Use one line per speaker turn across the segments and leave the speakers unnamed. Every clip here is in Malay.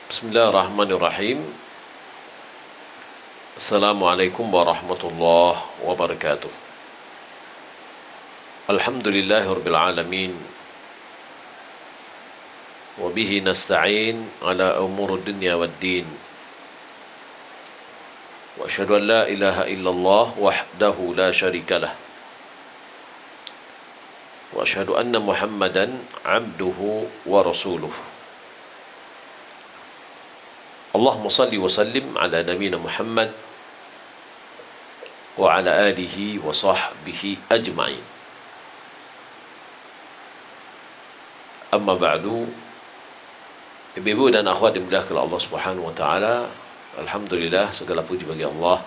Bismillahirrahmanirrahim. Assalamualaikum warahmatullahi wabarakatuh. Alhamdulillahirabbil alamin. Wa bihi nasta'in ala umuri dunya waddin. Wa asyhadu an la ilaha illallah wahdahu la syarikalah. Wa asyhadu anna Muhammadan 'abduhu wa rasuluh. Allahumma salli wa sallim ala nabiyyina Muhammad wa ala alihi wa sahbihi ajma'in. Amma ba'du. Ibu-ibu dan akhwat dimuliakan oleh Allah Subhanahu wa taala, alhamdulillah, segala puji bagi Allah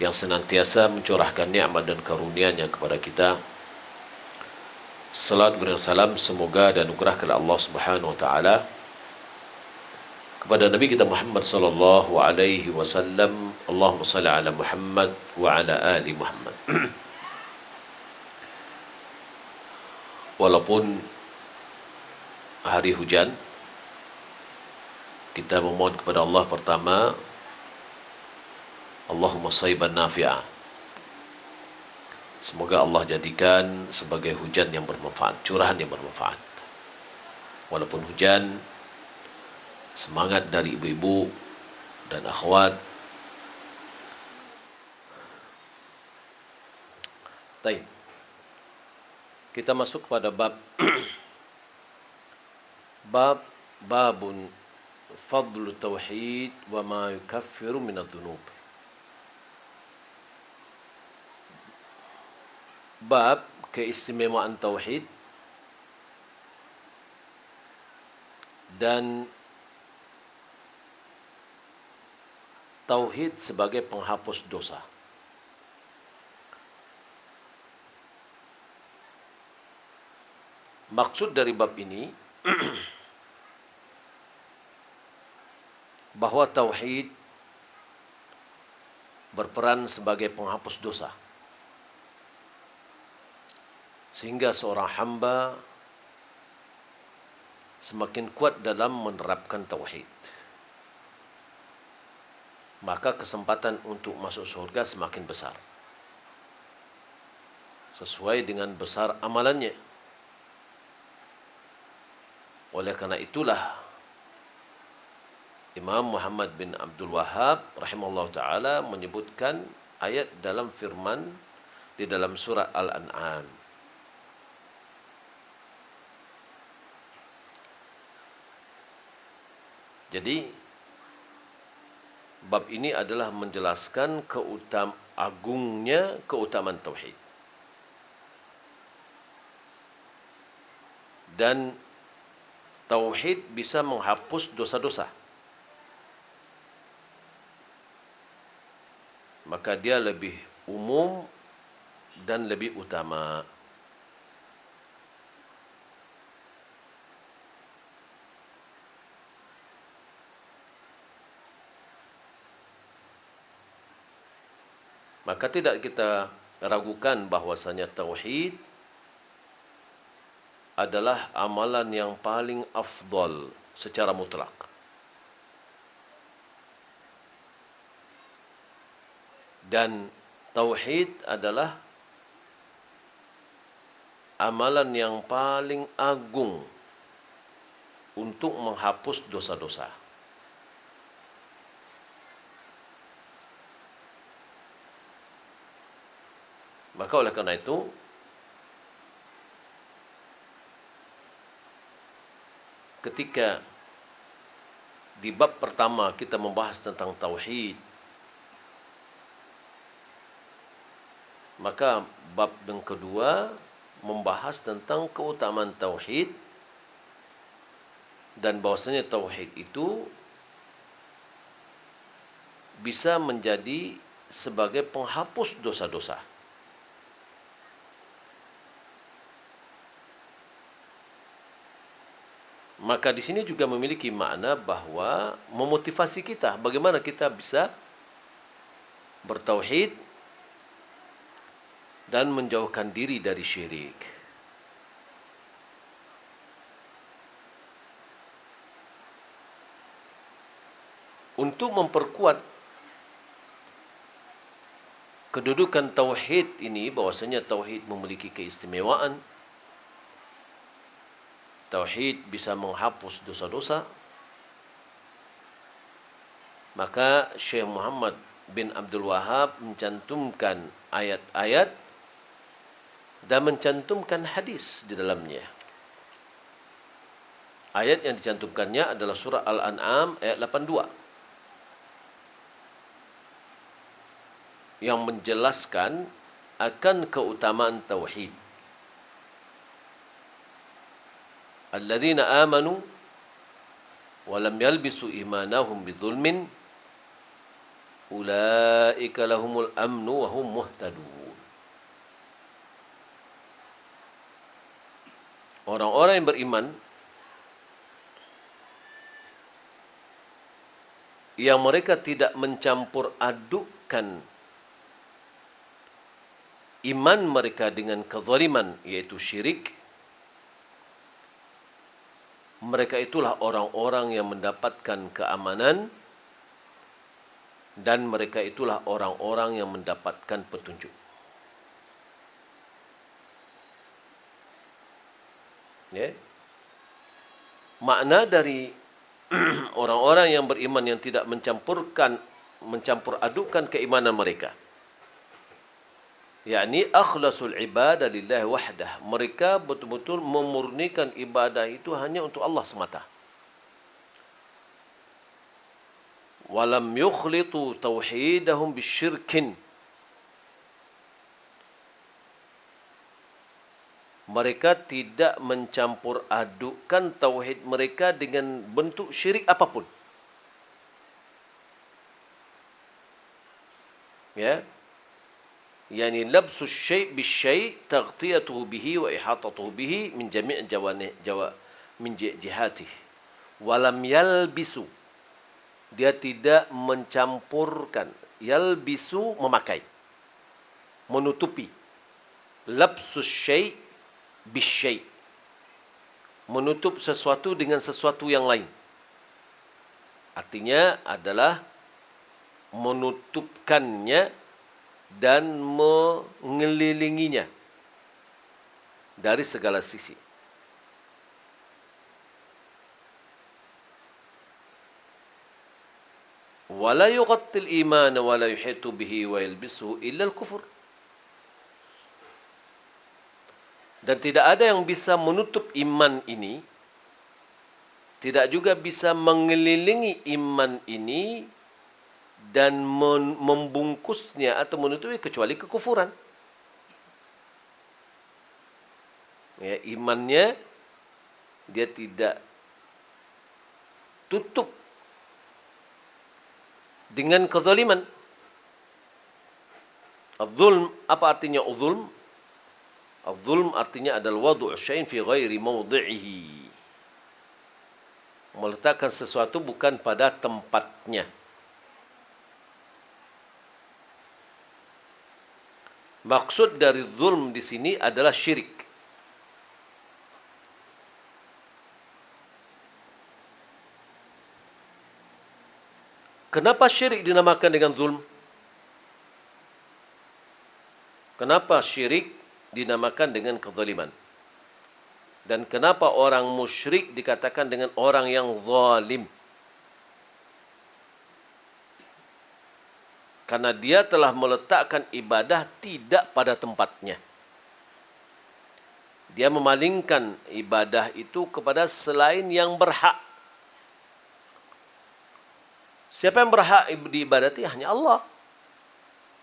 yang senantiasa mencurahkan nikmat dan karunia-Nya kepada kita. Salat dan salam semoga dan anugerah Allah Subhanahu wa taala kepada Nabi kita Muhammad sallallahu alaihi wasallam. Allahumma salli ala Muhammad wa ala ali Muhammad. Walaupun hari hujan, kita memohon kepada Allah pertama, Allahumma sayyiban nafi'a. Semoga Allah jadikan sebagai hujan yang bermanfaat, curahan yang bermanfaat. Walaupun hujan, semangat dari ibu-ibu dan akhwat. Baik. Kita masuk kepada bab babun fadlu tauhid wa ma yukaffiru min adh-dhunub. Bab keistimewaan tauhid dan tauhid sebagai penghapus dosa. Maksud dari bab ini bahwa tauhid berperan sebagai penghapus dosa, sehingga seorang hamba semakin kuat dalam menerapkan tauhid, maka kesempatan untuk masuk surga semakin besar, sesuai dengan besar amalannya. Oleh karena itulah Imam Muhammad bin Abdul Wahhab rahimahullah ta'ala menyebutkan ayat dalam firman di dalam surah Al-An'am. Jadi bab ini adalah menjelaskan agungnya keutamaan tauhid dan tauhid bisa menghapus dosa-dosa. Maka dia lebih umum dan lebih utama. Maka tidak kita ragukan bahwasanya tauhid adalah amalan yang paling afdal secara mutlak. Dan tauhid adalah amalan yang paling agung untuk menghapus dosa-dosa. Maka oleh karena itu, ketika di bab pertama kita membahas tentang tauhid, maka bab yang kedua membahas tentang keutamaan tauhid dan bahwasanya tauhid itu bisa menjadi sebagai penghapus dosa-dosa. Maka di sini juga memiliki makna bahwa memotivasi kita bagaimana kita bisa bertauhid dan menjauhkan diri dari syirik. untuk memperkuat kedudukan tauhid ini, bahwasanya tauhid memiliki keistimewaan, tauhid bisa menghapus dosa-dosa, maka Syekh Muhammad bin Abdul Wahab mencantumkan ayat-ayat dan mencantumkan hadis di dalamnya. Ayat yang dicantumkannya adalah surah Al-An'am ayat 82 yang menjelaskan akan keutamaan tauhid. Alladzina amanu wa lam yalbisu imanahum bidzulmin ulaika lahumul amnu wa hum muhtadun. Orang-orang yang beriman yang mereka tidak mencampur adukkan iman mereka dengan kezaliman, yaitu syirik, mereka itulah orang-orang yang mendapatkan keamanan dan mereka itulah orang-orang yang mendapatkan petunjuk. Ya. Makna dari orang-orang yang beriman yang tidak mencampur adukkan keimanan mereka, yakni akhlasul ibadah lillahi wahdah. Mereka betul-betul memurnikan ibadah itu hanya untuk Allah semata. Walam yukhlitu tauhidahum bisyirkin. Mereka tidak mencampur adukkan tauhid mereka dengan bentuk syirik apapun. Ya. Yani labsu syai' bisyai' taghtiyatuhu bihi wa ihatatuhu bihi min jami' min jihatihi. Walam yalbisu. Dia tidak mencampurkan. Yalbisu, memakai, menutupi. Labsu syai' bisyai', menutup sesuatu dengan sesuatu yang lain. Artinya adalah menutupkannya dan mengelilinginya dari segala sisi. Wala yuqattil iman wa la yuhitu bihi wa yalbisuhu illa al-kufur. Dan tidak ada yang bisa menutup iman ini, tidak juga bisa mengelilingi iman ini dan membungkusnya atau menutupi kecuali kekufuran. Ya, imannya dia tidak tutup dengan kezaliman. Az-zulm, apa artinya az-zulm? Az-zulm artinya adalah wadu' syai'in fi ghairi mawdi'ihi. Meletakkan sesuatu bukan pada tempatnya. Maksud dari zulm di sini adalah syirik. Kenapa syirik dinamakan dengan zulm? Kenapa syirik dinamakan dengan kezaliman? Dan kenapa orang musyrik dikatakan dengan orang yang zalim? Karena dia telah meletakkan ibadah tidak pada tempatnya. Dia memalingkan ibadah itu kepada selain yang berhak. Siapa yang berhak diibadati? Hanya Allah.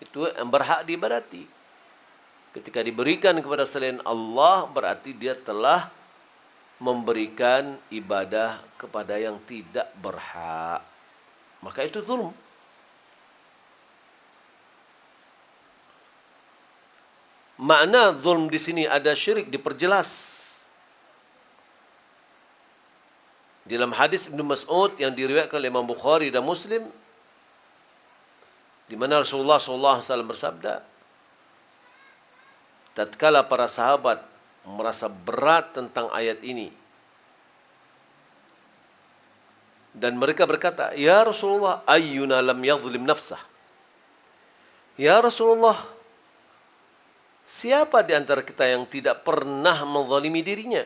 Itu yang berhak diibadati. Ketika diberikan kepada selain Allah, berarti dia telah memberikan ibadah kepada yang tidak berhak. Maka itu zulm. Makna zulm di sini ada syirik diperjelas. Dalam hadis Ibnu Mas'ud yang diriwayatkan oleh Imam Bukhari dan Muslim, di mana Rasulullah SAW bersabda, tatkala para sahabat merasa berat tentang ayat ini, Dan mereka berkata, "Ya Rasulullah, ayyuna lam yadhlim nafsah?" Ya Rasulullah, siapa di antara kita yang tidak pernah menzalimi dirinya?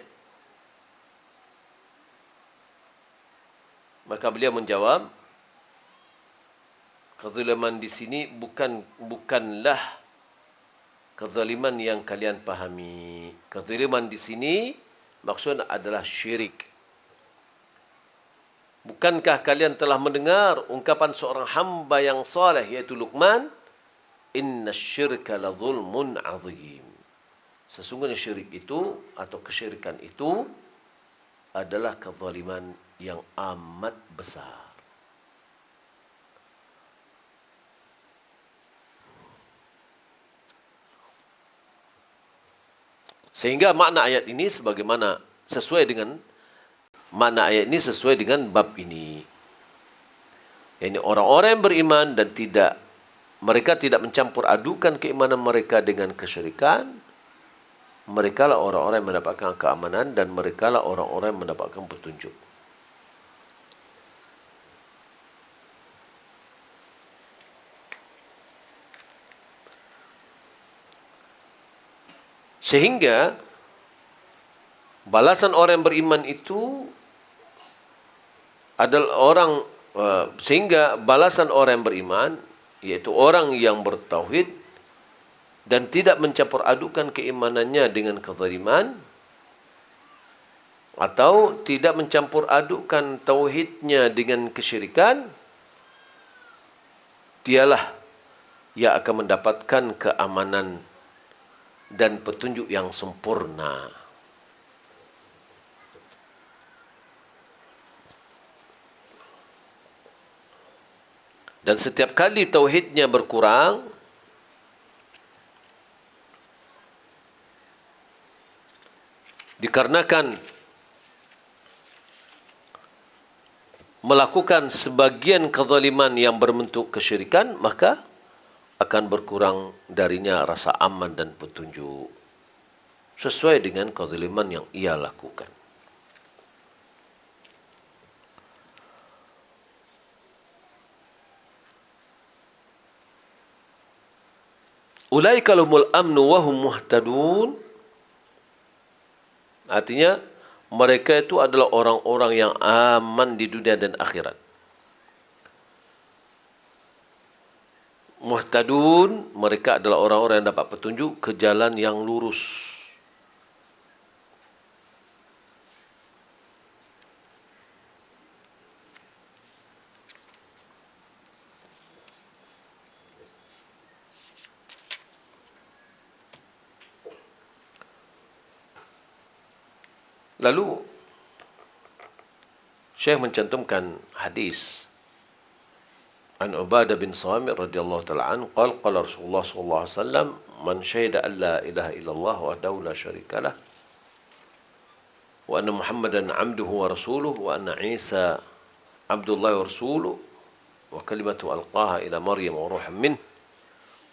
Maka beliau menjawab, kezaliman di sini bukanlah kezaliman yang kalian pahami. Kezaliman di sini maksudnya adalah syirik. Bukankah kalian telah mendengar ungkapan seorang hamba yang saleh yaitu Luqman, "Inna syirka la zulmun azim." Sesungguhnya syirik itu atau kesyirikan itu adalah kezaliman yang amat besar. Sehingga makna ayat ini sebagaimana sesuai dengan makna ayat ini sesuai dengan bab ini. Ini orang-orang yang beriman dan mereka tidak mencampur adukan keimanan mereka dengan kesyirikan. Mereka lah orang-orang yang mendapatkan keamanan dan mereka lah orang-orang yang mendapatkan petunjuk. Sehingga balasan orang yang beriman itu adalah sehingga balasan orang yang beriman yaitu orang yang bertauhid dan tidak mencampur adukan keimanannya dengan kezaliman atau tidak mencampur adukan tauhidnya dengan kesyirikan, dialah yang akan mendapatkan keamanan dan petunjuk yang sempurna. Dan setiap kali tauhidnya berkurang, dikarenakan melakukan sebagian kezaliman yang berbentuk kesyirikan, maka akan berkurang darinya rasa aman dan petunjuk sesuai dengan kezaliman yang ia lakukan. Ulaika lahumul amnu wa hum muhtadun. Artinya mereka itu adalah orang-orang yang aman di dunia dan akhirat. Muhtadun, mereka adalah orang-orang yang dapat petunjuk ke jalan yang lurus. Lalu Syekh mencantumkan hadis An Ubadah bin Samit radhiyallahu ta'ala anhu qala Rasulullah sallallahu alaihi wasallam man syahida an la ilaha illallah wahdahu la syarika lah wa anna Muhammadan 'abduhu wa rasuluhu wa anna Isa 'abdullah wa rasuluhu wa kalimatu alqaha ila Maryam wa ruhun minhu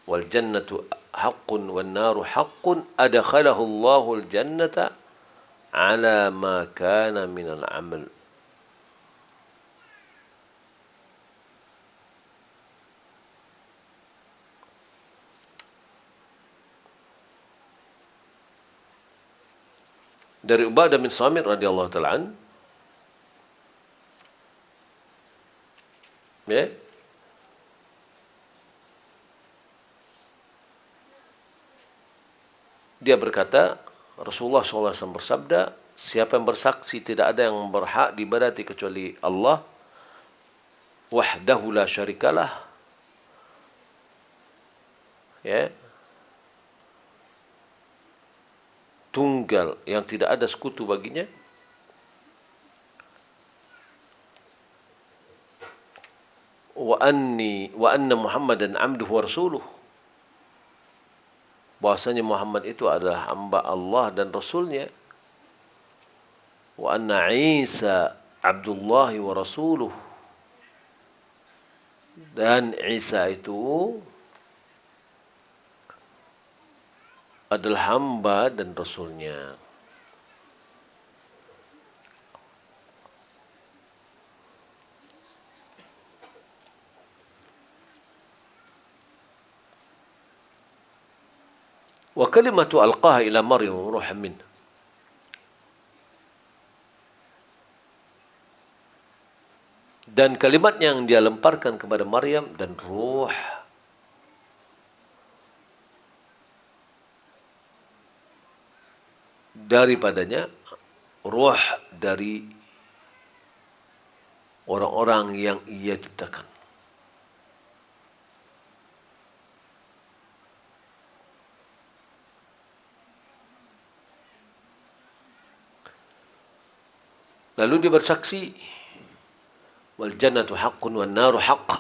wal jannatu haqqun wan naru haqqun adkhalahu Allahu al jannata ala ma kana min al 'amal. Dari Ubadah bin Samit radhiyallahu ta'ala an, ya, dia berkata, Rasulullah SAW bersabda, siapa yang bersaksi tidak ada yang berhak diibadati kecuali Allah wahdahu la syarikalah, ya, tunggal yang tidak ada sekutu baginya, wa anna Muhammadan 'abduhu wa rasuluh, bahwasanya Muhammad itu adalah hamba Allah dan Rasulnya, wa anna Isa 'abdullah wa rasuluh, dan Isa itu adalah hamba dan Rasulnya. Wa kalimatu alqaha ila Maryam ruhan min. Dan kalimat yang dia lemparkan kepada Maryam dan ruh daripadanya, ruh dari orang-orang yang ia ciptakan. Lalu dia bersaksi, wal jannatu haqqun wan naru haqq.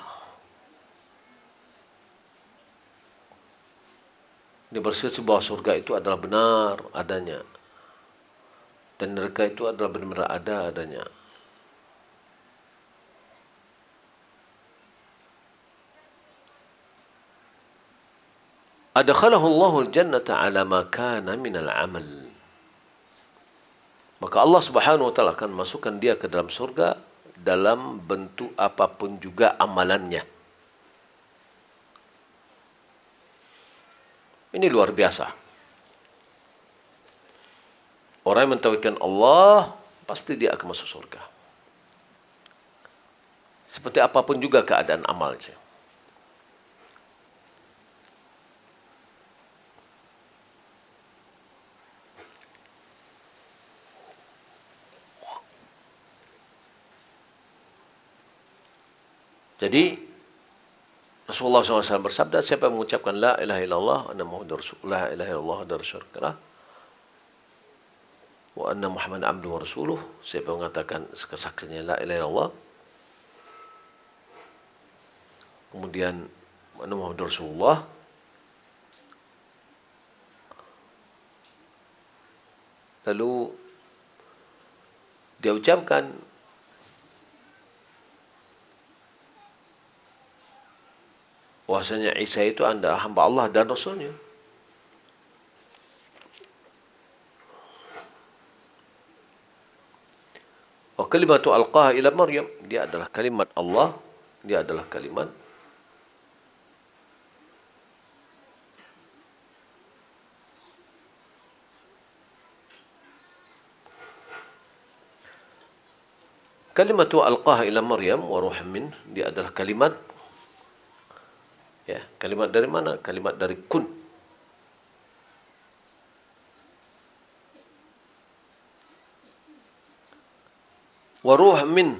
Dia bersaksi bahwa surga itu adalah benar adanya dan neraka itu adalah benar-benar ada adanya. Adkhalahu Allahu al-jannata ala ma kana min al-amal. Maka Allah Subhanahu wa taala akan masukkan dia ke dalam surga dalam bentuk apapun juga amalannya. Ini luar biasa. Orang yang mentauhidkan Allah, pasti dia akan masuk surga. Seperti apapun juga keadaan amalnya. Jadi Rasulullah SAW bersabda, siapa yang mengucapkan la ilaha illallah anna muhammadar rasulullah, la ilaha illallah dar syirkalah wa anna muhammadan abduhu wa rasuluh, siapa yang mengatakan kesaksiannya la ilaha illallah kemudian anna muhammadar rasulullah, lalu dia ucapkan bahwasanya Isa itu adalah hamba Allah dan Rasulnya. Wa kalimatu alqaha ila Maryam, dia adalah kalimat Allah, dia adalah kalimat kalimatu alqaha ila Maryam wa ruhun min, dia adalah kalimat. Ya, kalimat dari mana? Kalimat dari kun. Wa ruh min.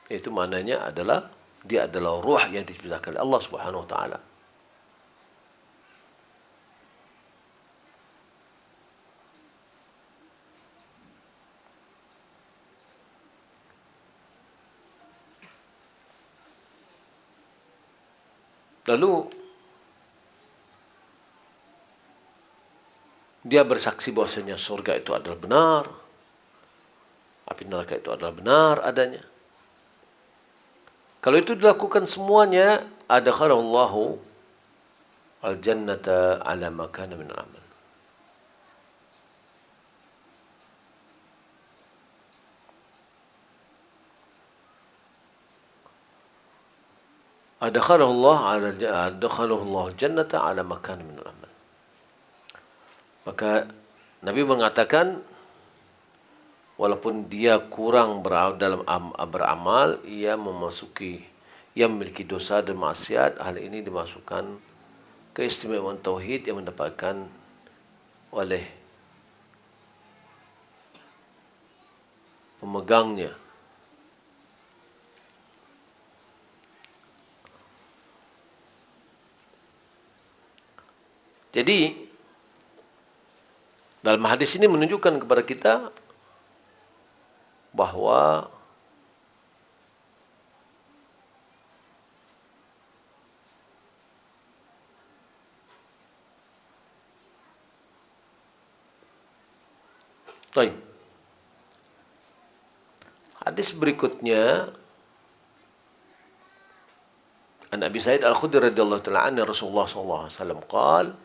Itu maknanya adalah dia adalah ruh yang diciptakan oleh Allah Subhanahu wa taala. Lalu dia bersaksi bahwasanya surga itu adalah benar, api neraka itu adalah benar adanya. Kalau itu dilakukan semuanya, adkhalallahu al-jannata ala ma kana min al-amal. Adkhalahu Allah jannata ala makan min al-amal. Maka Nabi mengatakan walaupun dia kurang beramal, ia memiliki dosa dan maksiat, hal ini dimasukkan keistimewaan tauhid yang mendapatkan oleh pemegangnya. Jadi dalam hadis ini menunjukkan kepada kita bahwa hadis berikutnya an Abi Sa'id Al-Khudri radhiyallahu ta'ala anhu Rasulullah sallallahu alaihi wasallam qala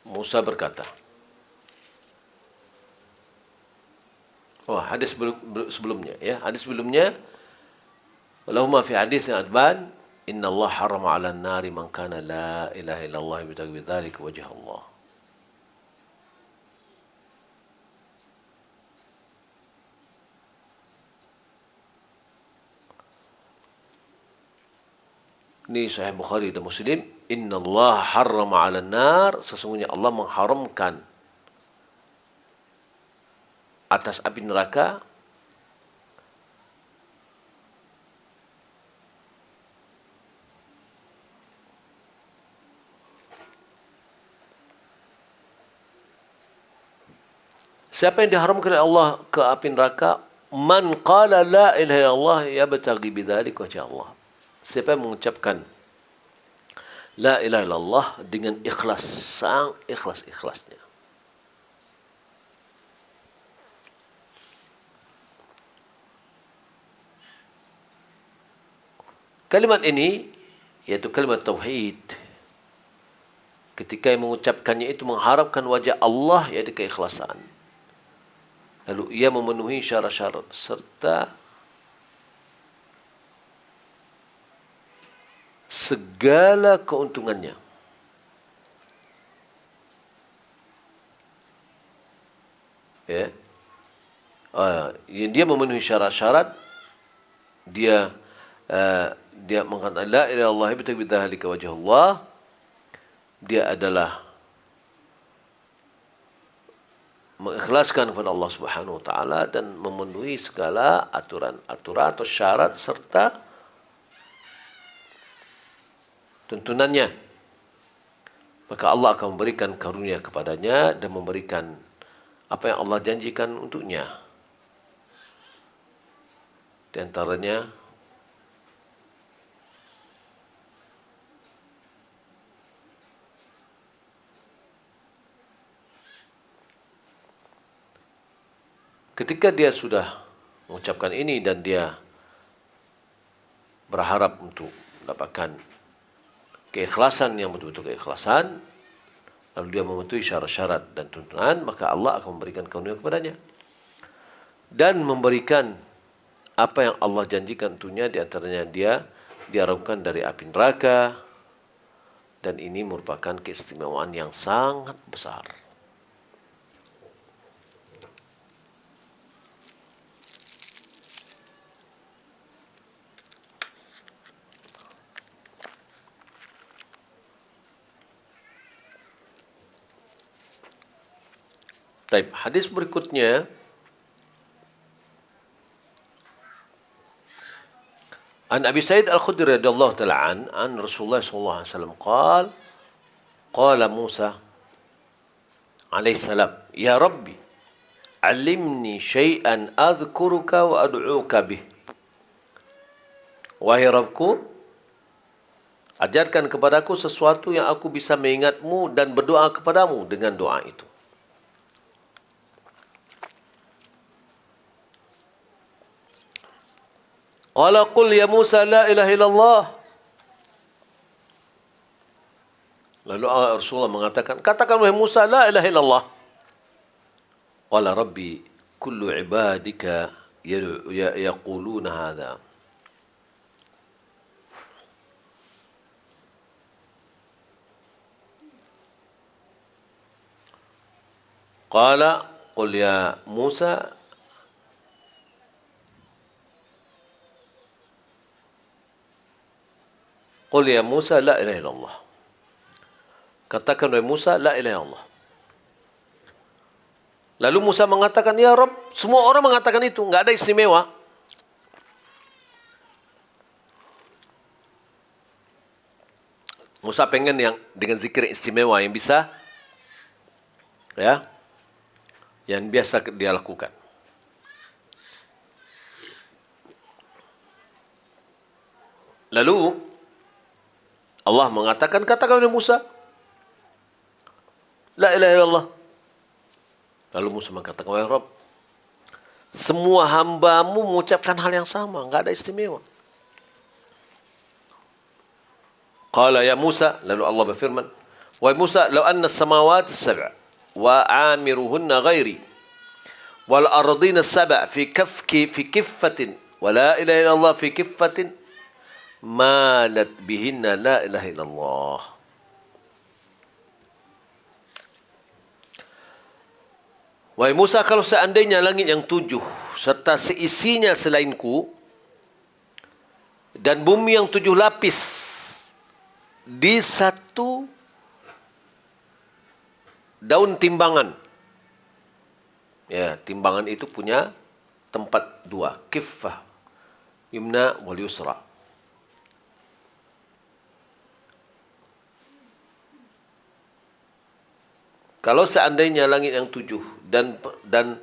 Musa berkata. Hadis sebelumnya ya. Hadis sebelumnya Walahuma fi hadits adban, inna Allah harrama 'ala an-nari man kana la ilaha illallah yabtaghi bidzalika wajha Allah. Ini Sahih Bukhari dan Muslim. Inna Allah harrama 'ala an-nar, sesungguhnya Allah mengharamkan atas api neraka siapa yang diharamkan oleh Allah ke api neraka? Man qala la ilaha illallah yabtaghi bidzalika wajha Allah. Siapa yang mengucapkan la ilaha illallah dengan ikhlas, sang ikhlas-ikhlasnya. Kalimat ini, yaitu kalimat tauhid, ketika yang mengucapkannya itu mengharapkan wajah Allah, yaitu keikhlasan. Lalu ia memenuhi syarat-syarat serta segala keuntungannya. Ya. Dia memenuhi syarat-syarat, dia mengatakan la ilaha illallah yabtaghi bidzalika wajha Allah. Dia adalah mengikhlaskan kepada Allah Subhanahu wa taala dan memenuhi segala aturan-aturan atau syarat serta tuntunannya. Maka Allah akan memberikan karunia kepadanya dan memberikan apa yang Allah janjikan untuknya. Di antaranya ketika dia sudah mengucapkan ini dan dia berharap untuk mendapatkan keikhlasan yang betul-betul keikhlasan, lalu dia memenuhi syarat-syarat dan tuntunan, maka Allah akan memberikan karunia kepadanya dan memberikan apa yang Allah janjikan untuknya. Di antaranya dia diharamkan dari api neraka, dan ini merupakan keistimewaan yang sangat besar. Baik, hadis berikutnya an Abi Sa'id Al-Khudri radhiyallahu ta'ala an Rasulullah sallallahu alaihi wasallam qala Musa alaihi salam, ya Rabbi alimni syai'an adhkuruka wa ad'uka bih. Wahai Rabbku, ajarkan kepadaku sesuatu yang aku bisa mengingatmu dan berdoa kepadamu dengan doa itu. Qala qul ya Musa la ilaha illallah. Lalu Rasulullah mengatakan, katakan wahai Musa la ilaha illallah. Qala Rabbi kullu ibadika yaquluna hadha. Qala qul ya Musa qul ya Musa la ilaha illallah. Katakan wahai Musa la ilaha illallah. Lalu Musa mengatakan, ya Rabb, semua orang mengatakan itu, enggak ada istimewa. Musa pengen yang dengan zikir istimewa yang bisa, ya, yang biasa dia lakukan. Lalu Allah mengatakan, katakan oleh Musa la ilaha illallah. Lalu Musa mengatakan, wahai Rabb, semua hambamu mengucapkan hal yang sama, enggak ada istimewa. Qala ya Musa, lalu Allah berfirman, wahai Musa, law anna as-samawati as-sab'a wa amiruhunna ghairi wal ardina as-sab'a fi kiffatin wa la ilaha illallah fi kiffatin malat bihinna la ilaha illallah. Wahai Musa, kalau seandainya langit yang 7 serta seisinya selainku dan bumi yang 7 lapis di satu daun timbangan. Ya, timbangan itu punya tempat 2, kiffah yumna wal yusra. Kalau seandainya langit yang 7 dan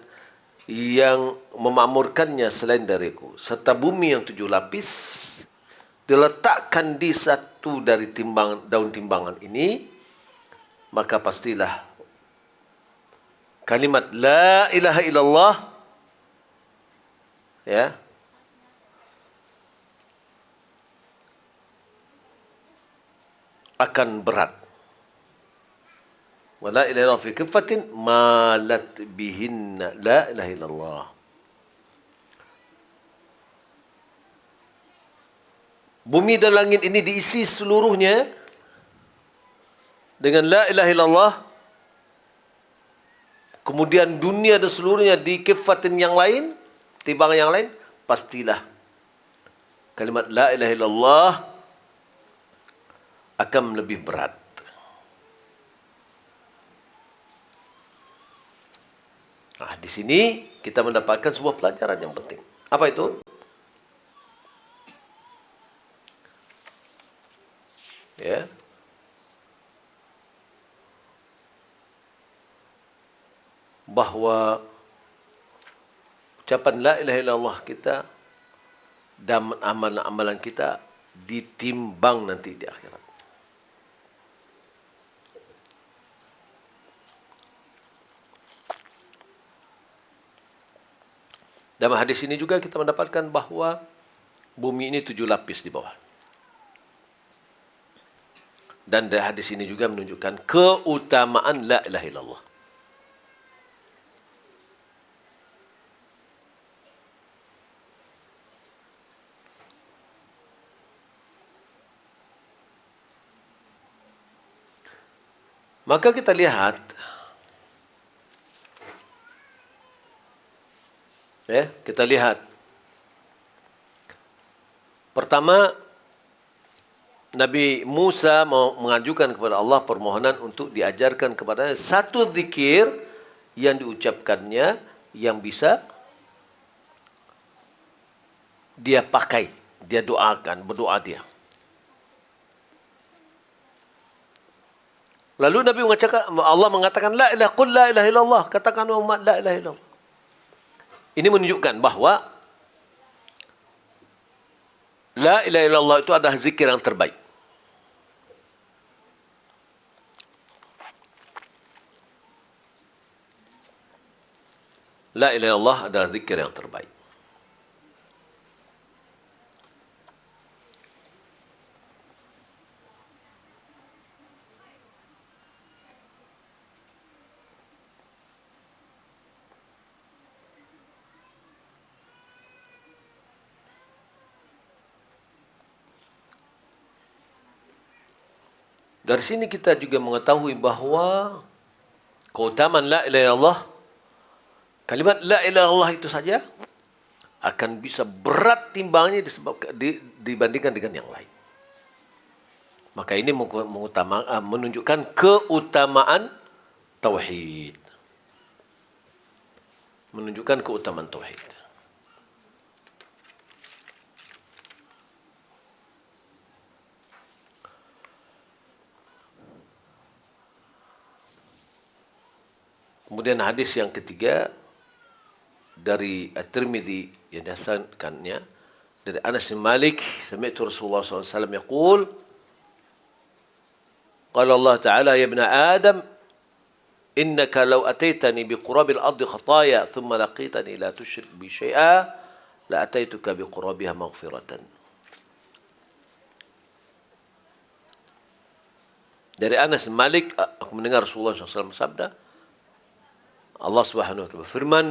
yang memakmurkannya selain dariku, serta bumi yang 7 lapis diletakkan di satu dari daun timbangan ini, maka pastilah kalimat la ilaha illallah ya akan berat. Wala ilaha illallah fi kiffatin malat bihinna la ilaha illallah. Bumi dan langit ini diisi seluruhnya dengan la ilaha illallah. Kemudian dunia dan seluruhnya di kiffatin yang lain, timbangan yang lain, pastilah kalimat la ilaha illallah akan lebih berat. Nah, di sini kita mendapatkan sebuah pelajaran yang penting. Apa itu? Ya. Bahwa ucapan la ilaha illallah kita dan amalan-amalan kita ditimbang nanti di akhirat. Dalam hadis ini juga kita mendapatkan bahawa bumi ini 7 lapis di bawah. Dan dari hadis ini juga menunjukkan keutamaan la ilaha illallah. Maka kita lihat kita lihat pertama, Nabi Musa mau mengajukan kepada Allah permohonan untuk diajarkan kepadanya satu zikir yang diucapkannya yang bisa dia pakai, dia doakan, berdoa dia. Lalu Nabi Allah mengatakan la ilaha illallah, katakan Muhammad la ilaha illallah. Ini menunjukkan bahawa la ilaha illallah itu adalah zikir yang terbaik. La ilaha illallah adalah zikir yang terbaik. Dari sini kita juga mengetahui bahawa keutamaan la ilaha illallah, kalimat la ilaha illallah itu saja akan bisa berat timbangnya dibandingkan dengan yang lain. Maka ini menunjukkan keutamaan tauhid. Menunjukkan keutamaan tauhid. Kemudian hadis yang ketiga dari At-Tirmidzi yang dihasankannya dari Anas bin Malik, sami'tu Rasulullah SAW yaqul, qala Allah Ta'ala ya ibna Adam innaka law ataitani biqurabil ardi khataaya thumma laqitani la tusyrik bi syai'a la ataituka biqurabiha maghfiratan. Dari Anas bin Malik, aku mendengar Rasulullah SAW bersabda, Allah Subhanahu wa taala berfirman,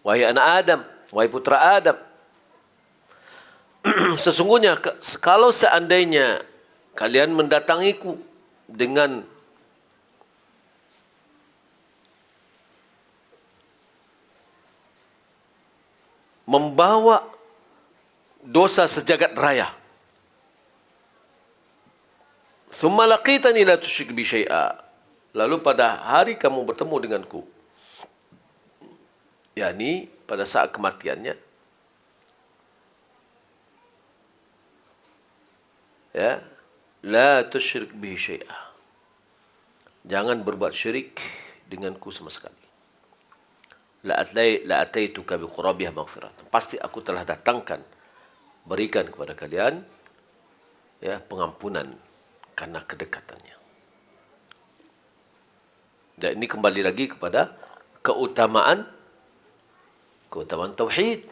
wahai anak Adam, wahai putra Adam, Sesungguhnya kalau seandainya kalian mendatangiku dengan membawa dosa sejagat raya, summa laqitani la tusyrik bi syai'a, lalu pada hari kamu bertemu denganku, yakni pada saat kematiannya, ya, la tusyrik bi syai'a, jangan berbuat syirik denganku sama sekali. La ataituka bi qurabiha maghfirah, pasti aku telah datangkan, berikan kepada kalian, ya, pengampunan karena kedekatannya. Dan ini kembali lagi kepada keutamaan tauhid.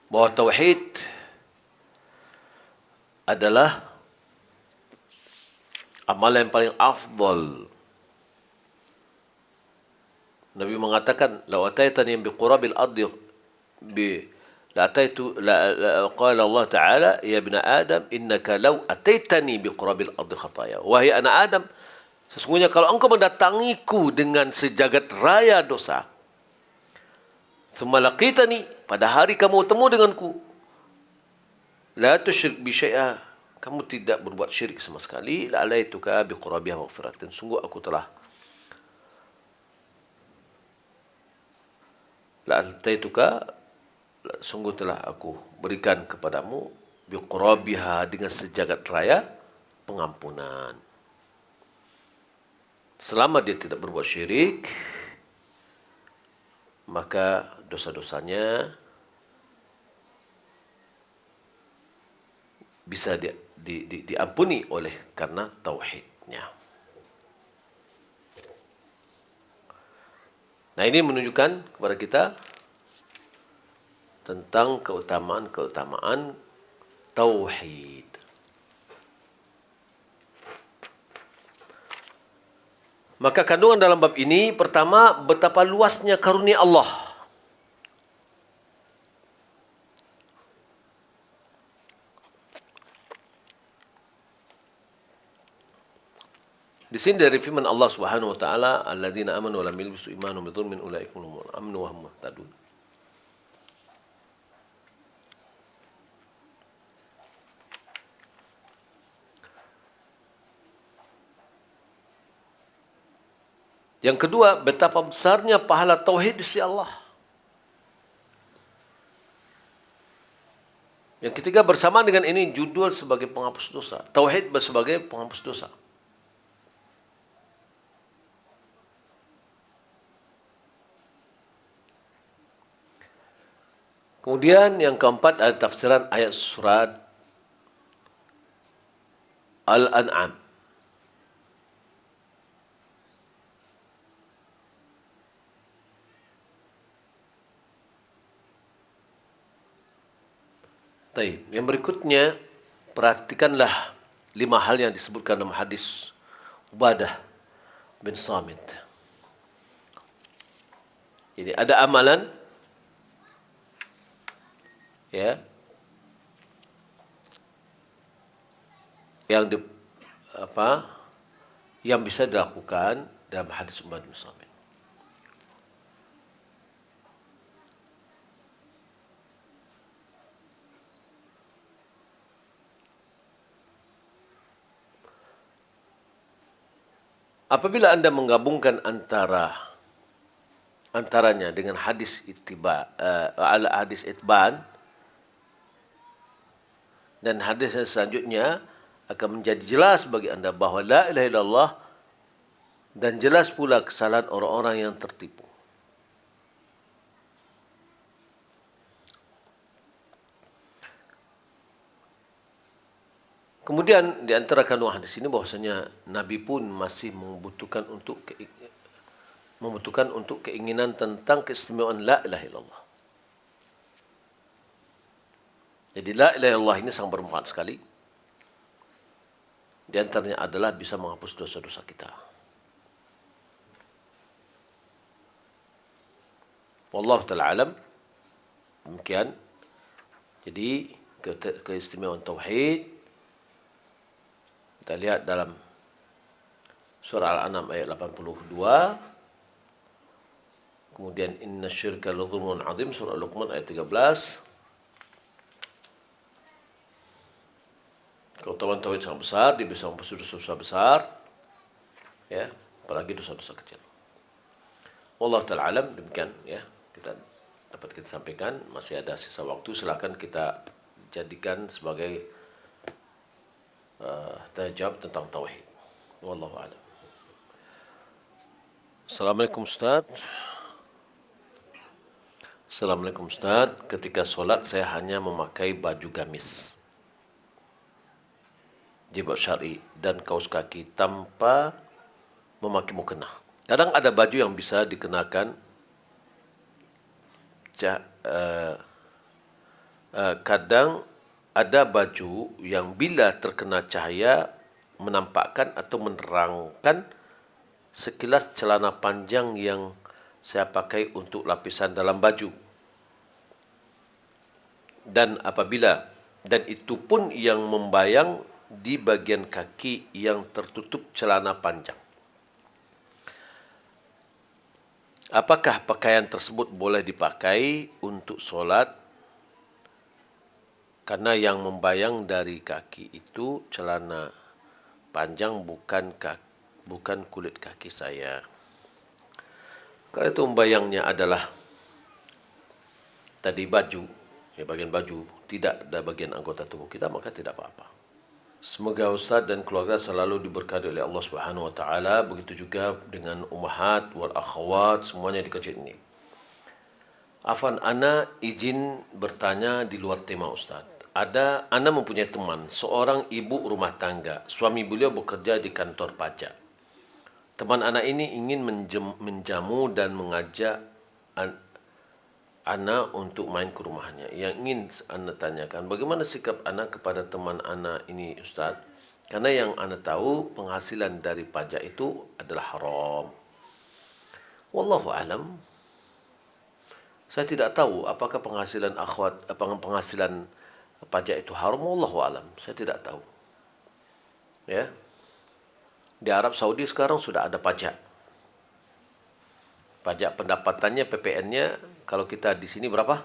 Bahwa tauhid adalah amalan yang paling afdal. Nabi mengatakan, "Law ataitani bi qurabil ardi bi la ataitu la qala Allah Ta'ala, ya ibn Adam, innaka law ataitani bi qurabil ardi khataya." Wahai anak Adam, sesungguhnya kalau engkau mendatangiku dengan sejagat raya dosa, thumma laqitani, pada hari kamu bertemu denganku, la tusyrik bi syai'a, kamu tidak berbuat syirik sama sekali, la alaituka bi qurabiha maghfiratan, sungguh aku telah la ataituka, sungguh telah aku berikan kepadamu bi qurabiha, dengan sejagat raya pengampunan. Selama dia tidak berbuat syirik, maka dosa-dosanya bisa diampuni oleh karena tauhidnya. Nah, ini menunjukkan kepada kita tentang keutamaan tauhid. Maka kandungan dalam bab ini, pertama, betapa luasnya karunia Allah. Di sini dari firman Allah Subhanahu wa taala, "Alladzina amanu wa lam yalbisu imanahum bidzulmin ulaika humul amnu wa hum muhtadun." Yang kedua, betapa besarnya pahala tauhid di sisi Allah. Yang ketiga, bersamaan dengan ini judul sebagai penghapus dosa. Tauhid sebagai penghapus dosa. Kemudian yang keempat ada tafsiran ayat surat Al-An'am. Yang berikutnya, perhatikanlah 5 hal yang disebutkan dalam hadis Ubadah bin Samit. Jadi ada amalan, ya, yang bisa dilakukan dalam hadis Ubadah bin Samit. Apabila Anda menggabungkan antaranya dengan hadis hadis itban, dan hadis selanjutnya, akan menjadi jelas bagi Anda bahawa la ilaha illallah, dan jelas pula kesalahan orang-orang yang tertipu. Kemudian di antara kandungan hadis ini bahwasanya Nabi pun masih membutuhkan untuk keinginan tentang keistimewaan la ilaha illallah. Jadi la ilaha illallah ini sangat bermanfaat sekali. Di antaranya adalah bisa menghapus dosa-dosa kita. Wallahu ta'ala alam. Demikian. Jadi keistimewaan tauhid kita lihat dalam surah Al-An'am ayat 82. Kemudian inna syirka la zulmun azim, surah Luqman ayat 13. Keutamaan tauhid sangat besar, dia bisa menghapus dosa-dosa besar, ya, apalagi dosa-dosa kecil. Wallahu ta'ala alam. Demikian ya, dapat kita sampaikan. Masih ada sisa waktu, silakan kita jadikan sebagai tanya jawab tentang tauhid. Wallahu a'lam. Assalamualaikum Ustaz. Assalamualaikum Ustaz. Ketika solat saya hanya memakai baju gamis, jilbab syar'i dan kaos kaki tanpa memakai mukena. Kadang ada baju yang bisa dikenakan, kadang ada baju yang bila terkena cahaya menampakkan atau menerangkan sekilas celana panjang yang saya pakai untuk lapisan dalam baju. Dan itu pun yang membayang di bagian kaki yang tertutup celana panjang. Apakah pakaian tersebut boleh dipakai untuk solat? Karena yang membayang dari kaki itu celana panjang, bukan kulit kaki saya. Kalau itu membayangnya adalah tadi baju, ya bagian baju, tidak ada bagian anggota tubuh kita, maka tidak apa-apa. Semoga Ustaz dan keluarga selalu diberkati oleh Allah Subhanahu wa taala, begitu juga dengan ummahat wal akhwat semuanya di masjid ini. Afan, ana izin bertanya di luar tema Ustaz. Ana mempunyai teman, seorang ibu rumah tangga. Suami beliau bekerja di kantor pajak. Teman ana ini ingin menjamu dan mengajak ana untuk main ke rumahnya. Yang ingin ana tanyakan, bagaimana sikap ana kepada teman ana ini Ustaz? Karena yang ana tahu penghasilan dari pajak itu adalah haram. Wallahu alam. Saya tidak tahu apakah penghasilan pajak itu haram. Wallahu alam. Saya tidak tahu. Ya. Di Arab Saudi sekarang sudah ada pajak. Pajak pendapatannya, PPN-nya, kalau kita di sini berapa?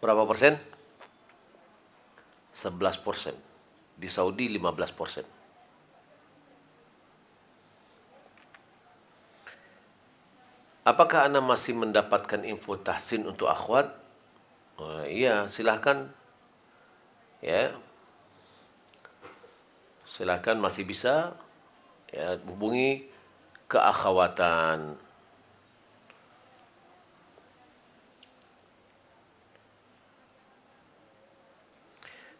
Berapa persen? 11%. Di Saudi 15%. Apakah Anda masih mendapatkan info tahsin untuk akhwat? Iya, silahkan. Ya. Silahkan, masih bisa. Ya, hubungi keakhwatan.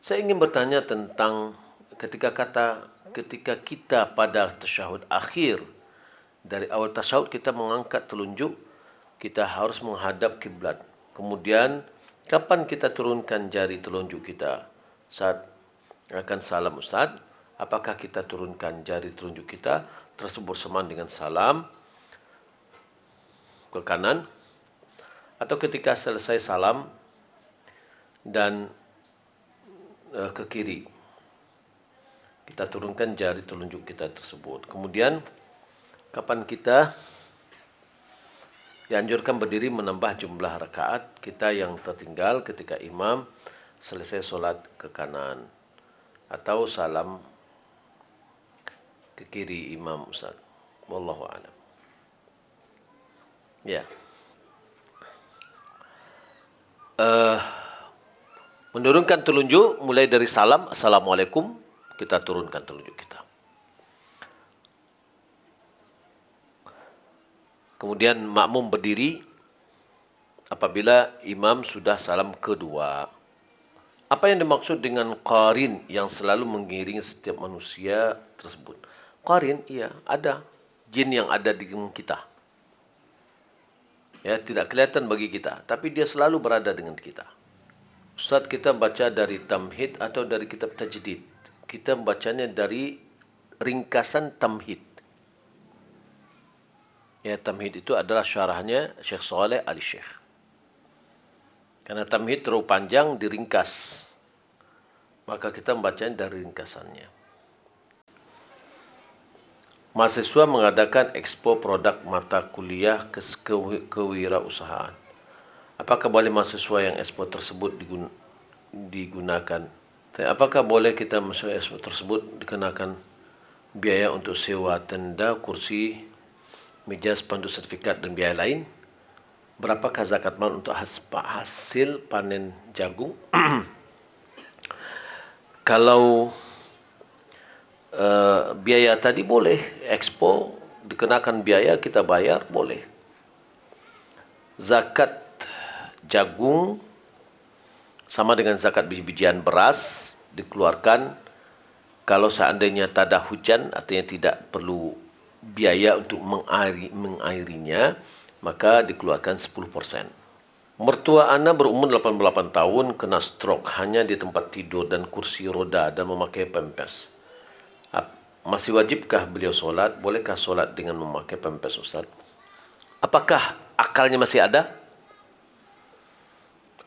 Saya ingin bertanya tentang ketika kita pada tasyahud akhir, dari awal tasyahud kita mengangkat telunjuk, kita harus menghadap kiblat. Kemudian kapan kita turunkan jari telunjuk kita? Saat akan salam Ustaz, apakah kita turunkan jari telunjuk kita tersebut bersamaan dengan salam ke kanan, atau ketika selesai salam dan ke kiri kita turunkan jari telunjuk kita tersebut? Kemudian kapan kita dianjurkan berdiri menambah jumlah rakaat kita yang tertinggal ketika imam selesai solat ke kanan atau salam ke kiri imam Ustaz? Wallahu a'lam. Ya. Menurunkan telunjuk mulai dari salam, assalamualaikum, kita turunkan telunjuk kita. Kemudian makmum berdiri apabila imam sudah salam kedua. Apa yang dimaksud dengan qarin yang selalu mengiringi setiap manusia tersebut? Qarin, iya, ada jin yang ada di kita. Ya, tidak kelihatan bagi kita, tapi dia selalu berada dengan kita. Ustaz, kita baca dari tamhid atau dari kitab tajdid? Kita membacanya dari ringkasan tamhid. Ya, Tamhid itu adalah syarahnya Syekh Saleh Ali Syekh. Karena Tamhid terlalu panjang, diringkas. Maka kita membacanya dari ringkasannya. Mahasiswa mengadakan expo produk mata kuliah kewirausahaan. Apakah boleh mahasiswa yang expo tersebut digunakan? Apakah boleh kita mahasiswa expo tersebut dikenakan biaya untuk sewa tenda, kursi, meja, spanduk, sertifikat dan biaya lain? Berapakah zakat mal untuk hasil panen jagung? Kalau biaya tadi boleh, expo dikenakan biaya, kita bayar, boleh. Zakat jagung sama dengan zakat biji-bijian beras dikeluarkan kalau seandainya tak ada hujan, artinya tidak perlu biaya untuk mengairinya, maka dikeluarkan 10%. Mertua Ana berumur 88 tahun, kena stroke hanya di tempat tidur dan kursi roda dan memakai pampers. Masih wajibkah beliau solat? Bolehkah solat dengan memakai pampers, Ustaz? Apakah akalnya masih ada?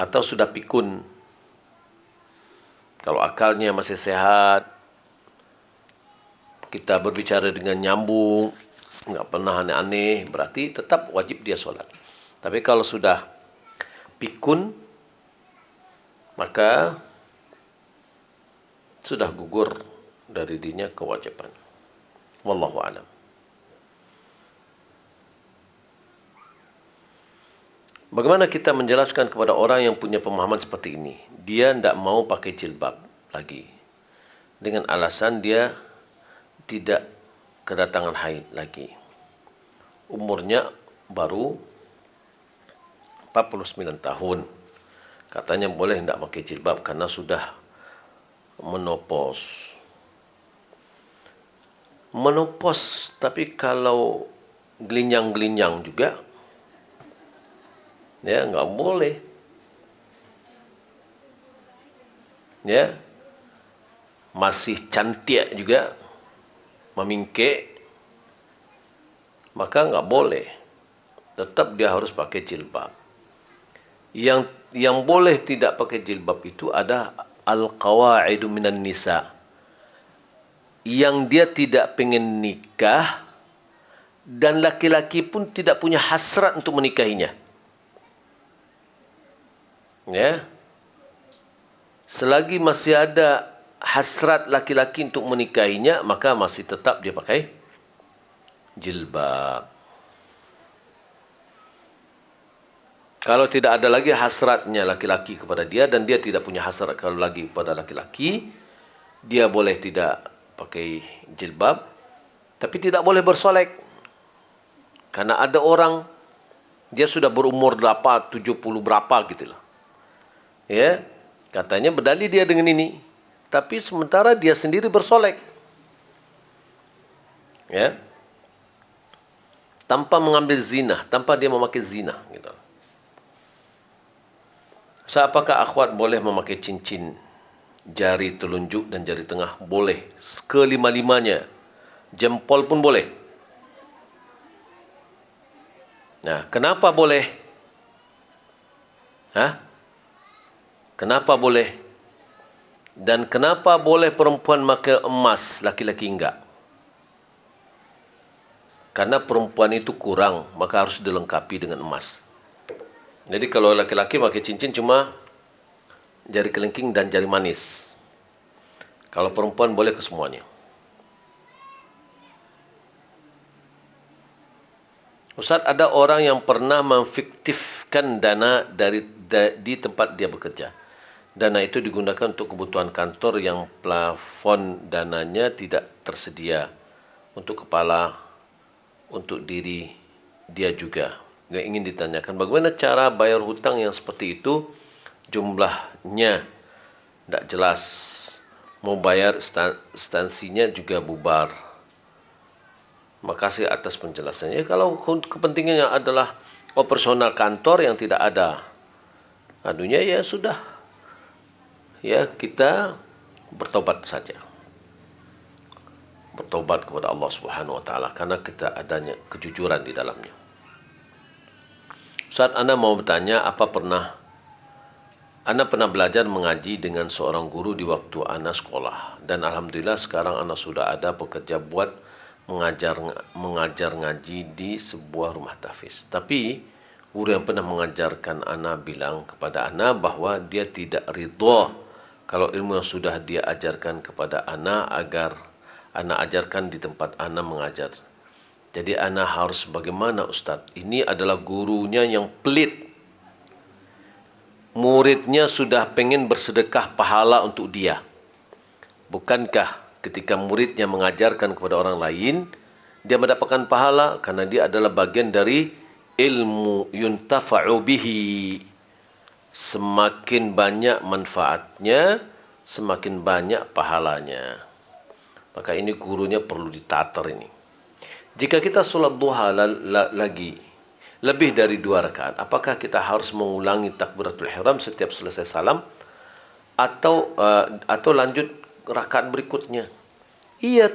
Atau sudah pikun? Kalau akalnya masih sehat, kita berbicara dengan nyambung, nggak pernah aneh-aneh, berarti tetap wajib dia solat. Tapi kalau sudah pikun, maka sudah gugur dari dirinya kewajiban. Wallahu a'lam. Bagaimana kita menjelaskan kepada orang yang punya pemahaman seperti ini? Dia tidak mau pakai jilbab lagi, dengan alasan dia tidak kedatangan haid lagi. Umurnya baru 49 tahun. Katanya boleh tidak pakai jilbab karena sudah menopause. Menopause, tapi kalau gelinyang-gelinyang juga, ya nggak boleh. Ya, masih cantik juga, memingkik, maka nggak boleh. Tetap dia harus pakai jilbab. Yang boleh tidak pakai jilbab itu ada al-qawaidu minan nisa. Yang dia tidak pengen nikah dan laki-laki pun tidak punya hasrat untuk menikahinya. Ya. Selagi masih ada hasrat laki-laki untuk menikahinya, maka masih tetap dia pakai jilbab. Kalau tidak ada lagi hasratnya laki-laki kepada dia dan dia tidak punya hasrat kalau lagi kepada laki-laki, dia boleh tidak pakai jilbab, tapi tidak boleh bersolek. Karena ada orang dia sudah berumur 70 berapa gitu lah. Ya, katanya berdalih dia dengan ini, tapi sementara dia sendiri bersolek. Ya. Tanpa mengambil zina, tanpa dia memakai zina gitu. Apakah akhwat boleh memakai cincin jari telunjuk dan jari tengah? Boleh. Kelima-limanya. Jempol pun boleh. Nah, kenapa boleh? Kenapa boleh? Dan kenapa boleh perempuan pakai emas, laki-laki enggak? Karena perempuan itu kurang, maka harus dilengkapi dengan emas. Jadi kalau laki-laki pakai cincin cuma jari kelingking dan jari manis. Kalau perempuan boleh ke semuanya. Ustaz, ada orang yang pernah memfiktifkan dana di tempat dia bekerja. Dana itu digunakan untuk kebutuhan kantor yang plafon dananya tidak tersedia untuk kepala, untuk diri dia juga. Yang ingin ditanyakan, bagaimana cara bayar hutang yang seperti itu? Jumlahnya tidak jelas. Mau bayar instansinya juga bubar. Makasih atas penjelasannya. Kalau kepentingannya adalah operasional kantor yang tidak ada anunya, ya sudah. Ya, kita bertobat saja. bertobat kepada Allah Subhanahu wa taala karena kita adanya kejujuran di dalamnya. Saat Anda mau bertanya, Anda pernah belajar mengaji dengan seorang guru di waktu Anda sekolah, dan alhamdulillah sekarang Anda sudah ada pekerja buat mengajar ngaji di sebuah rumah tahfiz. Tapi guru yang pernah mengajarkan Anda bilang kepada Anda bahwa dia tidak ridha kalau ilmu yang sudah dia ajarkan kepada Anda agar Anda ajarkan di tempat Anda mengajar. Jadi Anda harus bagaimana Ustaz? Ini adalah gurunya yang pelit. Muridnya sudah pengen bersedekah pahala untuk dia. Bukankah ketika muridnya mengajarkan kepada orang lain, dia mendapatkan pahala karena dia adalah bagian dari ilmu yuntafa'u bihi. Semakin banyak manfaatnya, semakin banyak pahalanya. Maka ini gurunya perlu ditatar ini. Jika kita sholat duha lagi lebih dari 2 rakaat, apakah kita harus mengulangi takbiratul ihram setiap selesai salam atau lanjut rakaat berikutnya? Iya,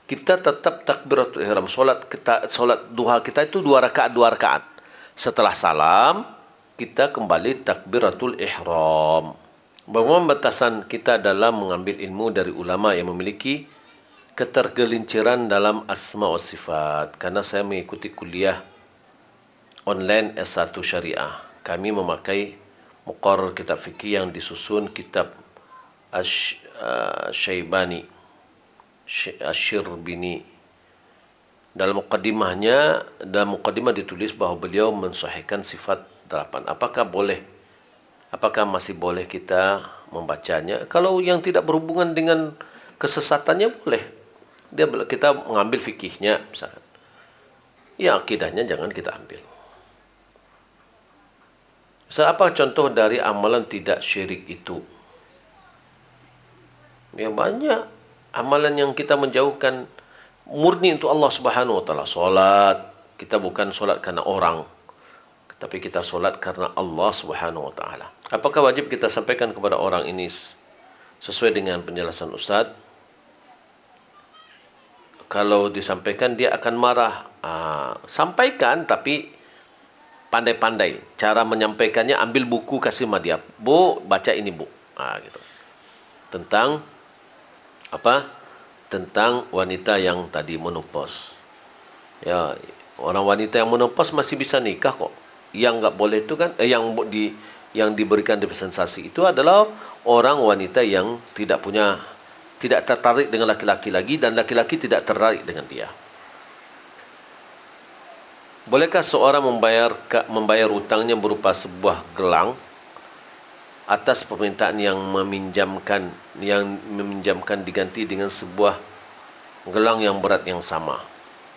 kita tetap takbiratul ihram. Solat duha kita itu 2 rakaat. Setelah salam kita kembali takbiratul ihram. Bagaimana batasan kita dalam mengambil ilmu dari ulama yang memiliki ketergelinciran dalam asma wa sifat? Karena saya mengikuti kuliah online S1 Syariah. Kami memakai muqarrar kitab fikih yang disusun kitab Asy-Syaibani, Asy-Syirbini. Dalam muqaddimah ditulis bahwa beliau mensahihkan sifat 8. Apakah masih boleh kita membacanya? Kalau yang tidak berhubungan dengan kesesatannya boleh. Kita mengambil fikihnya misalkan. Ya, akidahnya jangan kita ambil. Apa contoh dari amalan tidak syirik itu? Ya, banyak amalan yang kita menjauhkan murni untuk Allah Subhanahu wa taala. Salat, kita bukan salat karena orang, tapi kita salat karena Allah Subhanahu wa taala. Apakah wajib kita sampaikan kepada orang ini sesuai dengan penjelasan Ustaz? Kalau disampaikan dia akan marah. Sampaikan, tapi pandai-pandai. Cara menyampaikannya, ambil buku kasih sama dia. Bu, baca ini bu. Gitu. Tentang apa? Tentang wanita yang tadi menopause. Ya, orang wanita yang menopause masih bisa nikah kok. Yang nggak boleh itu kan, yang diberikan dispensasi itu adalah orang wanita yang tidak tertarik dengan laki-laki lagi, dan laki-laki tidak tertarik dengan dia. Bolehkah seorang membayar hutangnya berupa sebuah gelang atas permintaan yang meminjamkan diganti dengan sebuah gelang yang berat yang sama?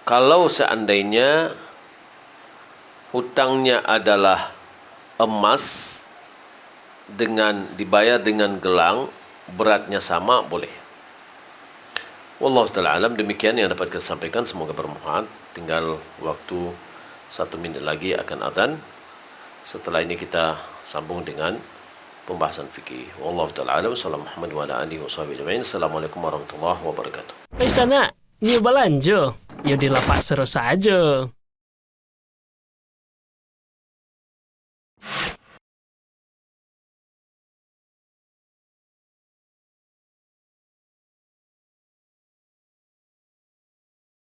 Kalau seandainya hutangnya adalah emas dibayar dengan gelang beratnya sama, boleh. Wallahu ta'ala alam. Demikian yang dapat kita sampaikan, semoga bermanfaat. Tinggal waktu 1 minit lagi akan adzan. Setelah ini kita sambung dengan pembahasan fikih. Wallahu ta'ala alam. Assalamualaikum warahmatullahi wabarakatuh.
Sana, ni balanja. Yo di lapak seru saja.